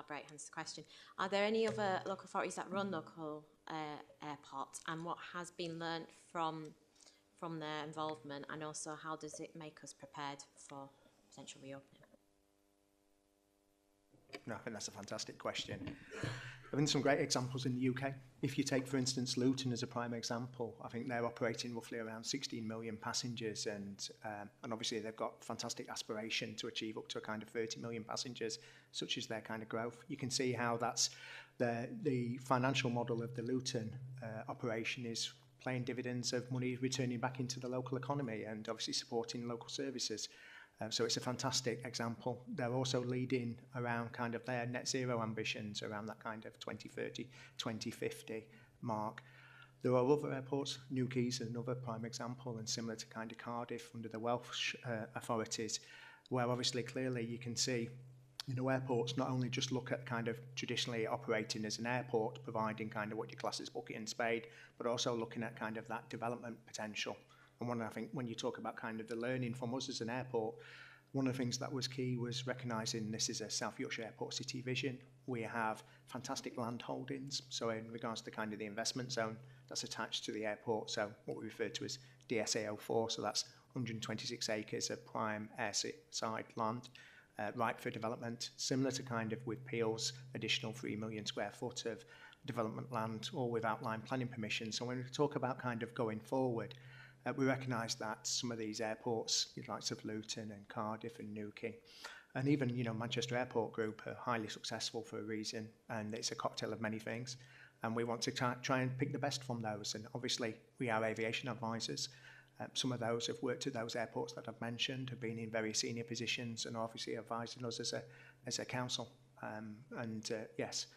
elaborate, hence the question. Are there any other local authorities that run local airports, and what has been learnt from their involvement, and also how does it make us prepared for potential reopening? No, I think that's a fantastic question. There have been some great examples in the UK. If you take, for instance, Luton as a prime example, I think they're operating roughly around 16 million passengers, and obviously they've got fantastic aspiration to achieve up to a kind of 30 million passengers, such as their kind of growth. You can see how that's the financial model of the Luton operation is paying dividends of money returning back into the local economy and obviously supporting local services. So it's a fantastic example. They're also leading around kind of their net zero ambitions around that kind of 2030, 2050 mark. There are other airports, Newquay is another prime example, and similar to kind of Cardiff under the Welsh authorities, where obviously clearly you can see, you know, airports not only just look at kind of traditionally operating as an airport, providing kind of what your class is booking and spade, but also looking at kind of that development potential. And I think when you talk about kind of the learning from us as an airport, one of the things that was key was recognising this is a South Yorkshire Airport City vision. We have fantastic land holdings. So in regards to kind of the investment zone that's attached to the airport, so what we refer to as DSA 04, so that's 126 acres of prime airside land, ripe for development, similar to kind of with Peel's additional 3 million square foot of development land, all with outline planning permission. So when we talk about kind of going forward, we recognise that some of these airports, the likes of Luton and Cardiff and Newquay, and even, you know, Manchester Airport Group are highly successful for a reason, and it's a cocktail of many things. And we want to try and pick the best from those. And obviously, we are aviation advisors. Some of those have worked at those airports that I've mentioned, have been in very senior positions, and obviously advising us as a council. Yes.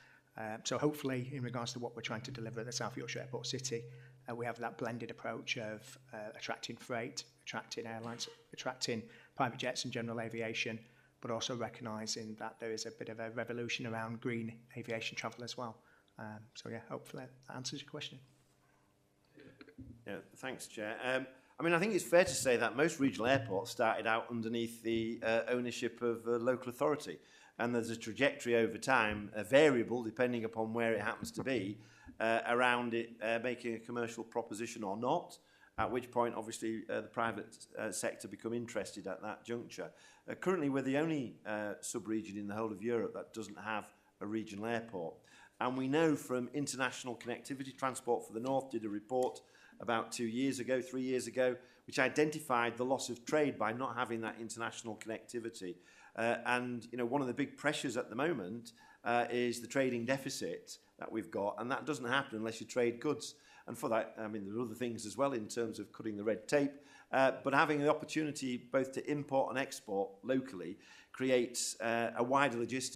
So hopefully, in regards to what we're trying to deliver at the South Yorkshire Airport City, we have that blended approach of attracting freight, attracting airlines, attracting private jets and general aviation, but also recognising that there is a bit of a revolution around green aviation travel as well. So yeah, hopefully that answers your question. Yeah, thanks, Chair. I mean, I think it's fair to say that most regional airports started out underneath the ownership of a local authority. And there's a trajectory over time, a variable depending upon where it happens to be, around it making a commercial proposition or not, at which point obviously the private sector become interested at that juncture. Currently we're the only sub-region in the whole of Europe that doesn't have a regional airport. And we know from international connectivity, Transport for the North did a report about 3 years ago, which identified the loss of trade by not having that international connectivity. And you know, one of the big pressures at the moment is the trading deficit that we've got, and that doesn't happen unless you trade goods. And for that, I mean, there are other things as well in terms of cutting the red tape, but having the opportunity both to import and export locally creates a wider logistics